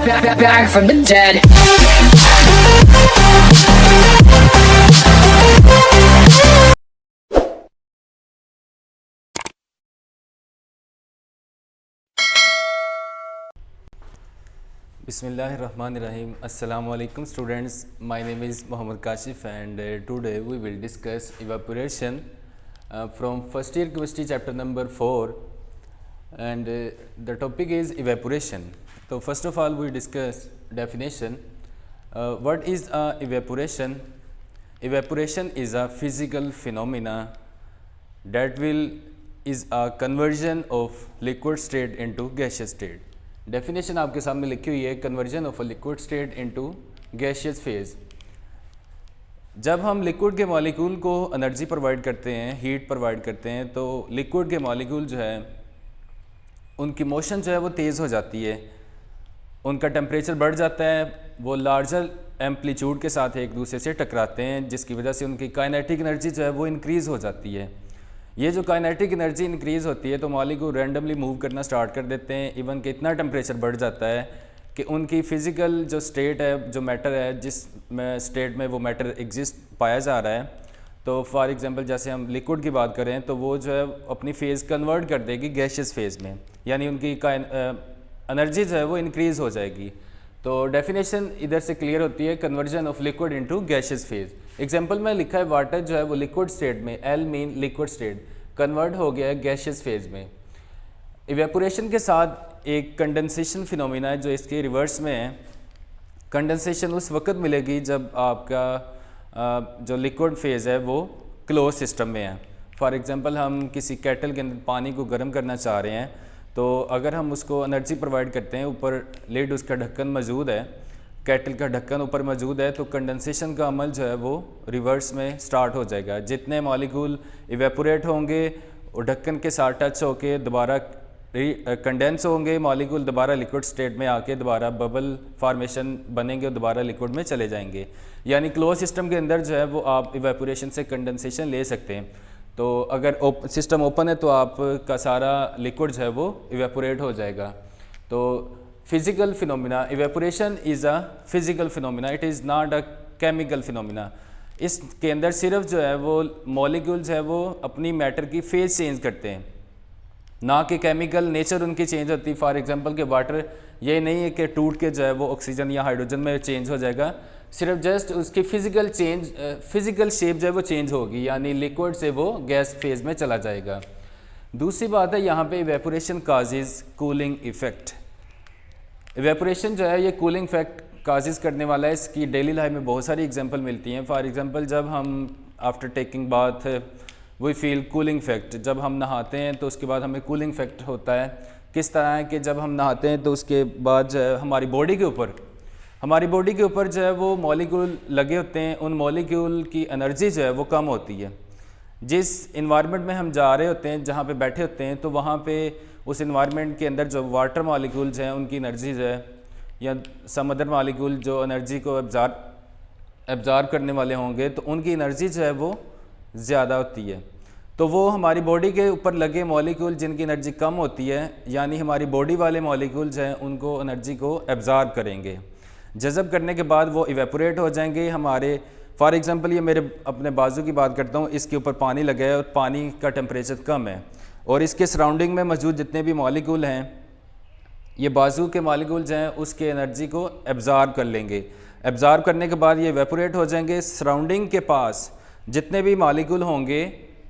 back from the dead. Bismillahirrahmanirrahim. Assalamu alaikum students. My name is Muhammad Kashif and today we will discuss evaporation from first year chemistry chapter number 4 and the topic is evaporation. So first of all we discuss definition. What is evaporation? Evaporation is a physical phenomena that is a conversion of liquid state into gaseous state. Definition आपके सामने लिखी हुई है, conversion of a liquid state into gaseous phase. जब हम liquid के molecule को energy provide करते हैं, हीट प्रोवाइड करते हैं, तो लिक्विड के मॉलिक्यूल जो है उनकी मोशन जो है वो तेज़ हो जाती है, उनका टेम्परेचर बढ़ जाता है, वो लार्जर एम्पलीट्यूड के साथ एक दूसरे से टकराते हैं, जिसकी वजह से उनकी काइनेटिक एनर्जी जो है वो इंक्रीज़ हो जाती है। ये जो काइनेटिक एनर्जी इंक्रीज़ होती है तो मॉलिक्यूल रैंडमली मूव करना स्टार्ट कर देते हैं, इवन कि इतना टेम्परेचर बढ़ जाता है कि उनकी फ़िज़िकल जो स्टेट है, जो मैटर है, जिस स्टेट में वो मैटर एग्जिस्ट पाया जा रहा है, तो फॉर एग्जांपल जैसे हम लिक्विड की बात करें तो वो जो है अपनी फेज़ कन्वर्ट कर देगी गैसियस फेज़ में, यानी उनकी एनर्जी जो है वो इंक्रीज़ हो जाएगी। तो डेफिनेशन इधर से क्लियर होती है, conversion of liquid into gaseous phase. Example में लिखा है वाटर जो है वो लिक्विड स्टेट में, L mean liquid state, convert हो गया है गैसियस फेज में। इवेपोरेशन के साथ एक कंडेंसेशन फिनोमिना है जो इसके रिवर्स में है। कंडेंसेशन उस वक्त मिलेगी जब आपका जो लिक्विड फेज है वो क्लोज सिस्टम में है। फॉर एग्जांपल हम किसी केटल के अंदर पानी को गर्म करना चाह रहे हैं, तो अगर हम उसको एनर्जी प्रोवाइड करते हैं, ऊपर लिड उसका ढक्कन मौजूद है, केटल का ढक्कन ऊपर मौजूद है, तो कंडेंसेशन का अमल जो है वो रिवर्स में स्टार्ट हो जाएगा। जितने मॉलिक्यूल इवेपोरेट होंगे वो ढक्कन के साथ टच होके दोबारा कंडेंस होंगे, मॉलिक्यूल दोबारा लिक्विड स्टेट में आके दोबारा बबल फार्मेशन बनेंगे और दोबारा लिक्विड में चले जाएंगे। यानी क्लोज सिस्टम के अंदर जो है वो आप इवेपोरेशन से कंडेंसेशन ले सकते हैं। तो अगर सिस्टम ओपन है तो आपका सारा लिक्विड जो है वो इवेपोरेट हो जाएगा। तो physical phenomena, evaporation is a physical phenomena, it is not a chemical phenomena. इसके अंदर सिर्फ जो है वो मॉलिक्यूल्स है वो अपनी मैटर की फेज चेंज करते हैं, ना कि केमिकल नेचर उनकी चेंज होती। फॉर एग्जांपल कि वाटर ये नहीं है कि टूट के जो है वो ऑक्सीजन या हाइड्रोजन में चेंज हो जाएगा, सिर्फ जस्ट उसकी फिज़िकल शेप जो है वो चेंज होगी, यानी लिक्विड से वो गैस फेज में चला जाएगा। दूसरी बात है यहाँ पे evaporation causes cooling effect. Evaporation जो है ये कूलिंग इफेक्ट काजेज करने वाला है। इसकी डेली लाइफ में बहुत सारी एग्जांपल मिलती हैं। फॉर एग्जांपल जब हम after taking bath we feel cooling effect, जब हम नहाते हैं तो उसके बाद हमें कूलिंग इफेक्ट होता है। किस तरह है कि जब हम नहाते हैं तो उसके बाद जो है हमारी बॉडी के ऊपर जो है वो मॉलिक्यूल लगे होते हैं, उन मॉलिक्यूल की एनर्जी जो है वो कम होती है। जिस इन्वायरमेंट में हम जा रहे होते हैं, जहाँ पे बैठे होते हैं, तो वहाँ पे उस इन्वायरमेंट के अंदर जो वाटर मॉलिक्यूल्स हैं उनकी एनर्जी जो है, या सम अदर मॉलिक्यूल जो एनर्जी को एब्ज़ॉर्ब करने वाले होंगे, तो उनकी एनर्जी जो है वो ज़्यादा होती है। तो वो हमारी बॉडी के ऊपर लगे मॉलिक्यूल जिनकी एनर्जी कम होती है, यानी हमारी बॉडी वाले मॉलिक्यूल्स हैं, उनको एनर्जी को एब्ज़ॉर्ब करेंगे। जज़ब करने के बाद वो इवेपोरेट हो जाएंगे हमारे। फॉर एग्जांपल ये मेरे अपने बाजू की बात करता हूँ, इसके ऊपर पानी लगा है और पानी का टेम्परेचर कम है, और इसके सराउंडिंग में मौजूद जितने भी मॉलिक्यूल हैं, ये बाजू के मॉलिक्यूल्स हैं, उसके एनर्जी को एब्ज़ॉर्ब कर लेंगे। एब्ज़ॉर्ब करने के बाद ये इवेपोरेट हो जाएंगे। सराउंडिंग के पास जितने भी मॉलिक्यूल होंगे,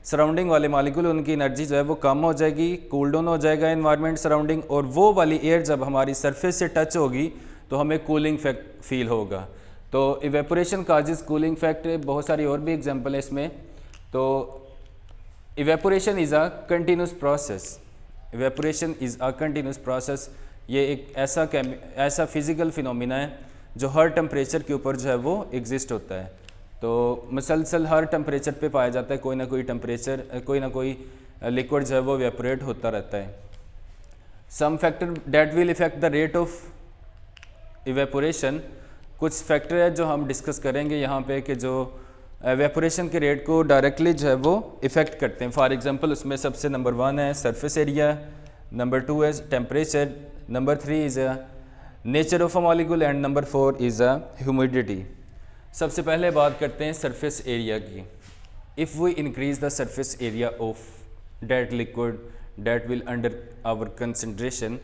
सराउंडिंग वाले मॉलिक्यूल, उनकी एनर्जी जो है वो कम हो जाएगी, कूल डाउन हो जाएगा इन्वायरमेंट सराउंडिंग, और वो वाली एयर जब हमारी सरफेस से टच होगी तो हमें कूलिंग इफेक्ट फील होगा। तो इवेपोरेशन काजेज कूलिंग इफेक्ट। बहुत सारी और भी एग्जांपल है इसमें। तो evaporation is a continuous process. Evaporation is a continuous process. ये एक ऐसा फिज़िकल फिनोमिना है जो हर टेम्परेचर के ऊपर जो है वो एग्जिस्ट होता है। तो मुसलसल हर टेम्परेचर पे पाया जाता है, कोई ना कोई टेम्परेचर, कोई ना कोई लिक्विड जो है वो इवेपोरेट होता रहता है। Some factor that will effect the rate of evaporation. कुछ फैक्टर है जो हम डिस्कस करेंगे यहाँ पे कि जो इवेपोरेशन के रेट को डायरेक्टली जो है वो इफ़ेक्ट करते हैं। फॉर एग्जांपल उसमें सबसे नंबर 1 है सरफेस एरिया, नंबर 2 है temperature, number 3 is nature of a molecule and number 4 is a humidity. सबसे पहले बात करते हैं सरफेस एरिया की। If we increase the surface area of that liquid that will under our concentration,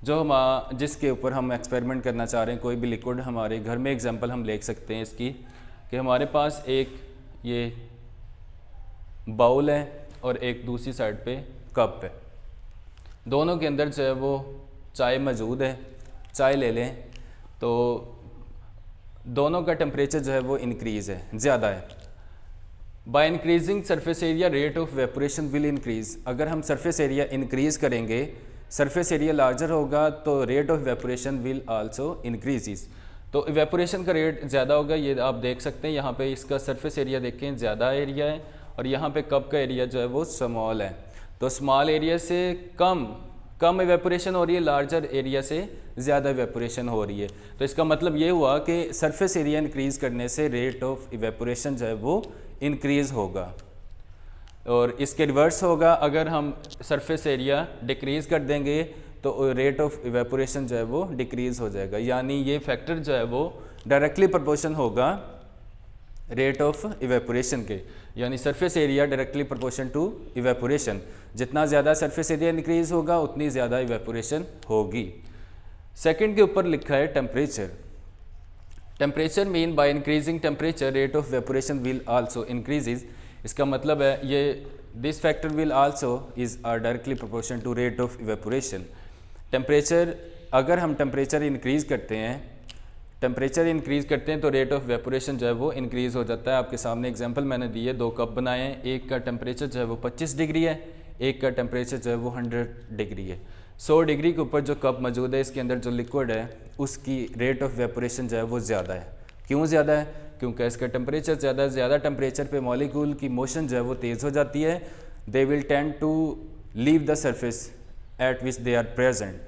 जो हम जिसके ऊपर हम एक्सपेरिमेंट करना चाह रहे हैं, कोई भी लिक्विड हमारे घर में एग्जांपल हम ले सकते हैं इसकी, कि हमारे पास एक ये बाउल है और एक दूसरी साइड पे कप है, दोनों के अंदर जो है वो चाय मौजूद है, चाय ले लें तो दोनों का टेम्परेचर जो है वो इंक्रीज़ है, ज़्यादा है। By increasing surface area rate of evaporation will increase. अगर हम सरफेस एरिया इंक्रीज़ करेंगे, सरफेस एरिया लार्जर होगा तो rate of evaporation will also increases. तो इवेपोरेशन का रेट ज़्यादा होगा, ये आप देख सकते हैं यहाँ पे इसका सरफेस एरिया देखें ज़्यादा एरिया है और यहाँ पे कप का एरिया जो है वो स्मॉल है। तो स्मॉल एरिया से कम इवेपोरेशन हो रही है, लार्जर एरिया से ज़्यादा इवेपोरेशन हो रही है। तो इसका मतलब ये हुआ कि सरफेस एरिया इंक्रीज़ करने से रेट ऑफ इवेपोरेशन जो है वो इंक्रीज़ होगा। और इसके रिवर्स होगा, अगर हम सरफेस एरिया डिक्रीज़ कर देंगे तो रेट ऑफ इवेपोरेशन जो है वो डिक्रीज़ हो जाएगा। यानी ये फैक्टर जो है वो डायरेक्टली प्रोपोर्शन होगा रेट ऑफ इवेपोरेशन के, यानी surface area directly proportion to evaporation. जितना ज़्यादा सरफेस एरिया इंक्रीज़ होगा उतनी ज़्यादा इवेपोरेशन होगी। सेकंड के ऊपर लिखा है temperature. Temperature mean by increasing temperature rate of evaporation will also increases. इसका मतलब है ये this factor will also is are directly proportion to rate of evaporation. Temperature, अगर हम टेम्परेचर इंक्रीज़ करते हैं तो रेट ऑफ इवेपोरेशन जो है वो इंक्रीज़ हो जाता है। आपके सामने एग्जांपल मैंने दी है, दो कप बनाए हैं, एक का टेम्परेचर जो है वो 25 डिग्री है, एक का टेम्परेचर जो है वो 100 डिग्री है। 100 डिग्री के ऊपर जो कप मौजूद है, इसके अंदर जो लिक्विड है उसकी रेट ऑफ इवेपोरेशन जो है वो ज़्यादा है। क्यों ज़्यादा है? क्योंकि इसका टेम्परेचर ज़्यादा है। ज़्यादा टेम्परेचर पे मॉलिक्यूल की मोशन जो है वो तेज़ हो जाती है। They will tend to leave the surface at which they are present.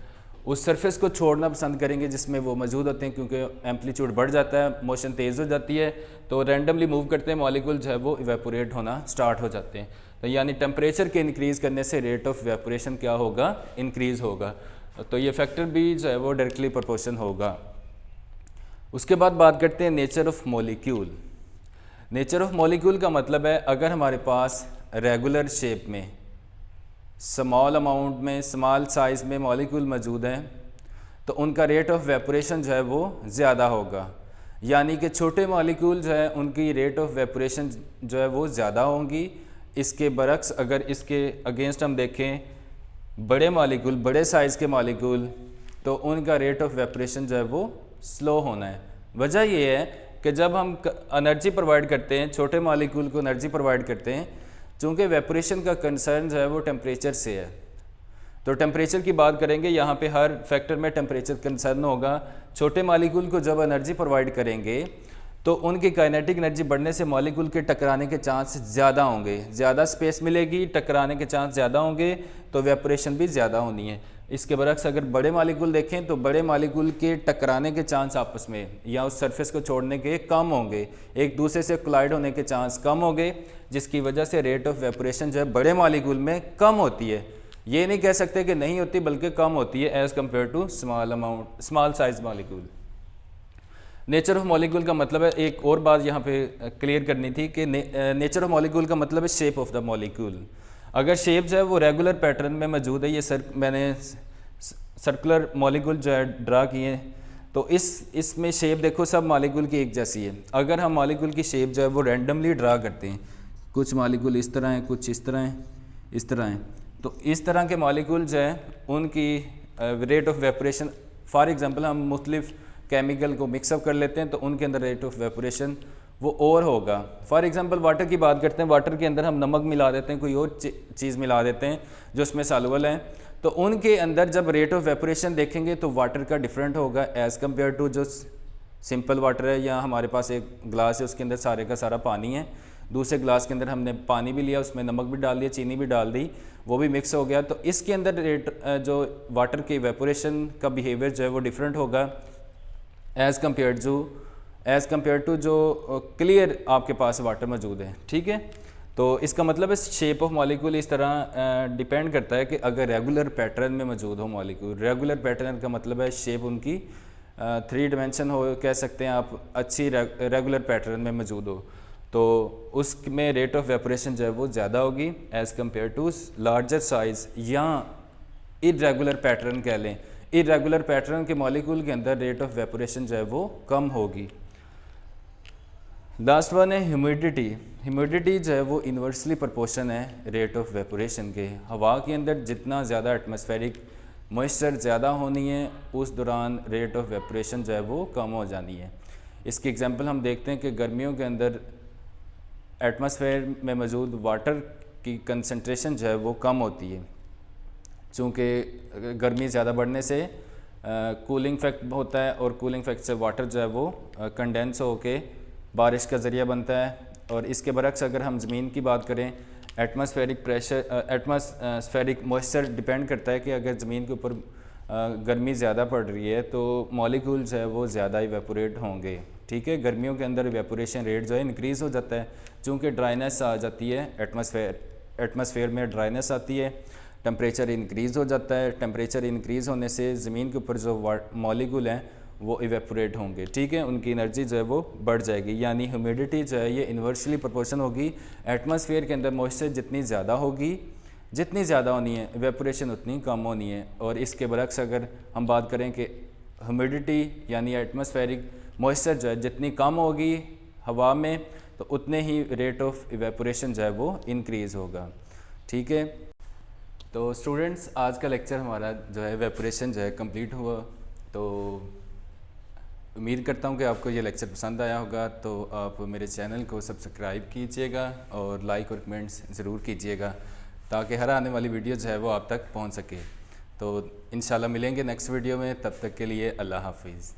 उस सरफेस को छोड़ना पसंद करेंगे जिसमें वो मौजूद होते हैं, क्योंकि एम्पलीट्यूड बढ़ जाता है, मोशन तेज़ हो जाती है, तो रैंडमली मूव करते हैं मॉलिक्यूल जो है वो इवेपोरेट होना स्टार्ट हो जाते हैं। तो यानी टेम्परेचर के इंक्रीज़ करने से रेट ऑफ इवेपोरेशन क्या होगा? इंक्रीज़ होगा। तो ये फैक्टर भी जो है वो डायरेक्टली प्रोपोर्शन होगा। उसके बाद बात करते हैं nature of molecule. Nature of molecule का मतलब है, अगर हमारे पास रेगुलर शेप में स्मॉल अमाउंट में स्मॉल साइज़ में मॉलिक्यूल मौजूद हैं तो उनका रेट ऑफ वेपोरेशन जो है वो ज़्यादा होगा। यानी कि छोटे मॉलिक्यूल जो है उनकी रेट ऑफ वेपोरेशन जो है वो ज़्यादा होंगी। इसके बरक्स अगर इसके अगेंस्ट हम देखें बड़े मॉलिक्यूल, बड़े साइज़ के मॉलिक्यूल, तो उनका रेट ऑफ वेपोरेशन जो है वो स्लो होना है। वजह ये है कि जब हम एनर्जी प्रोवाइड करते हैं, छोटे मॉलिक्यूल को एनर्जी प्रोवाइड करते हैं, चूँकि वेपोरेशन का कंसर्न जो है वो टेम्परेचर से है, तो टेम्परेचर की बात करेंगे, यहाँ पे हर फैक्टर में टेम्परेचर कंसर्न होगा। छोटे मॉलिक्यूल को जब एनर्जी प्रोवाइड करेंगे तो उनकी काइनेटिक एनर्जी बढ़ने से मॉलिक्यूल के टकराने के चांस ज़्यादा होंगे, ज़्यादा स्पेस मिलेगी, टकराने के चांस ज़्यादा होंगे, तो वेपोरेशन भी ज़्यादा होनी है। इसके बरक्स अगर बड़े मॉलिक्यूल देखें तो बड़े मॉलिक्यूल के टकराने के चांस आपस में या उस सरफेस को छोड़ने के कम होंगे, एक दूसरे से कोलाइड होने के चांस कम होंगे, जिसकी वजह से रेट ऑफ वेपोरेशन जो है बड़े मॉलिक्यूल में कम होती है। ये नहीं कह सकते कि नहीं होती, बल्कि कम होती है as compare to small size molecule. Nature of molecule का मतलब है, एक और बात यहाँ पे क्लियर करनी थी कि नेचर ऑफ मॉलिक्यूल का मतलब है शेप ऑफ द मॉलिक्यूल। अगर शेप जो है वो रेगुलर पैटर्न में मौजूद है, ये मैंने सर्कुलर मॉलिक्यूल जो है ड्रा किए हैं, तो इसमें शेप देखो सब मॉलिक्यूल की एक जैसी है। अगर हम मॉलिक्यूल की शेप जो है वो रैंडमली ड्रा करते हैं, कुछ मॉलिक्यूल इस तरह हैं, कुछ इस तरह हैं, इस तरह हैं, तो इस तरह के मॉलिक्यूल जो है उनकी rate of evaporation, for example हम मुख्तलिफ केमिकल को मिक्सअप कर लेते हैं तो उनके अंदर रेट ऑफ वेपोरेशन वो और होगा। फॉर एग्जांपल वाटर की बात करते हैं, वाटर के अंदर हम नमक मिला देते हैं, कोई और चीज़ मिला देते हैं जो उसमें सॉल्युबल है, तो उनके अंदर जब रेट ऑफ वेपोरेशन देखेंगे तो वाटर का डिफरेंट होगा एज़ कम्पेयर टू जो सिंपल वाटर है, या हमारे पास एक ग्लास है उसके अंदर सारे का सारा पानी है, दूसरे ग्लास के अंदर हमने पानी भी लिया, उसमें नमक भी डाल दिया, चीनी भी डाल दी, वो भी मिक्स हो गया, तो इसके अंदर रेट जो वाटर के वेपोरेशन का बिहेवियर जो है वो डिफरेंट होगा एज़ कम्पेयर टू जो क्लियर आपके पास वाटर मौजूद है। ठीक है, तो इसका मतलब है शेप ऑफ मॉलिक्यूल इस तरह डिपेंड करता है कि अगर रेगुलर पैटर्न में मौजूद हो मॉलिक्यूल, रेगुलर पैटर्न का मतलब है शेप उनकी 3 डायमेंशन हो, कह सकते हैं आप, अच्छी रेगुलर पैटर्न में मौजूद हो, तो उसमें रेट ऑफ वेपोरेशन जो है वो ज़्यादा होगी as compare to larger size या इरेगुलर पैटर्न कह लें। इरेगुलर पैटर्न के मॉलिक्यूल के अंदर रेट ऑफ वेपोरेशन जो है वो कम होगी। लास्ट वन है ह्यूमिडिटी। ह्यूमिडिटी जो है वो इन्वर्सली प्रोपोर्शन है रेट ऑफ वेपोरेशन के। हवा के अंदर जितना ज़्यादा एटमॉस्फेरिक मॉइस्चर ज़्यादा होनी है उस दौरान रेट ऑफ वेपोरेशन जो है वो कम हो जानी है। इसकी एग्जांपल हम देखते हैं कि गर्मियों के अंदर एटमॉस्फेयर में मौजूद वाटर की कंसंट्रेशन जो है वो कम होती है, चूँकि गर्मी ज़्यादा बढ़ने से कूलिंग इफेक्ट होता है और कूलिंग इफेक्ट से वाटर जो है वो कंडेंस होके बारिश का ज़रिया बनता है। और इसके बरक्स अगर हम ज़मीन की बात करें, atmospheric pressure atmospheric moisture depend करता है कि अगर ज़मीन के ऊपर गर्मी ज़्यादा पड़ रही है तो मॉलिक्यूल जो है वो ज़्यादा इवेपोरेट होंगे। ठीक है, गर्मियों के अंदर इवेपोरेशन रेट जो है इंक्रीज़ हो जाता है, चूँकि ड्राइनेस आ जाती है, एटमॉस्फेयर में ड्राइनेस आती है, टेम्परेचर इंक्रीज़ हो जाता है। टेम्परेचर इंक्रीज़ होने से ज़मीन के ऊपर जो मॉलिक्यूल हैं वो इवेपोरेट होंगे। ठीक है, उनकी एनर्जी जो है वो बढ़ जाएगी, यानी ह्यूमिडिटी जो है ये इन्वर्सली प्रोपोर्शन होगी। एटमॉस्फेयर के अंदर मॉइस्चर जितनी ज़्यादा होगी, जितनी ज़्यादा होनी है, इवेपोरेशन उतनी कम होनी है। और इसके बरक्स अगर हम बात करें कि ह्यूमिडिटी यानी एटमॉस्फेरिक मॉइस्चर जो है जितनी कम होगी हवा में, तो उतने ही रेट ऑफ इवेपोरेशन जो है वो इंक्रीज़ होगा। ठीक है, तो स्टूडेंट्स आज का लेक्चर हमारा जो है इवेपोरेशन जो है कंप्लीट हुआ। तो उम्मीद करता हूँ कि आपको ये लेक्चर पसंद आया होगा। तो आप मेरे चैनल को सब्सक्राइब कीजिएगा और लाइक और कमेंट्स ज़रूर कीजिएगा ताकि हर आने वाली वीडियो जो है वो आप तक पहुँच सके। तो इंशाल्लाह मिलेंगे नेक्स्ट वीडियो में, तब तक के लिए अल्लाह हाफिज़।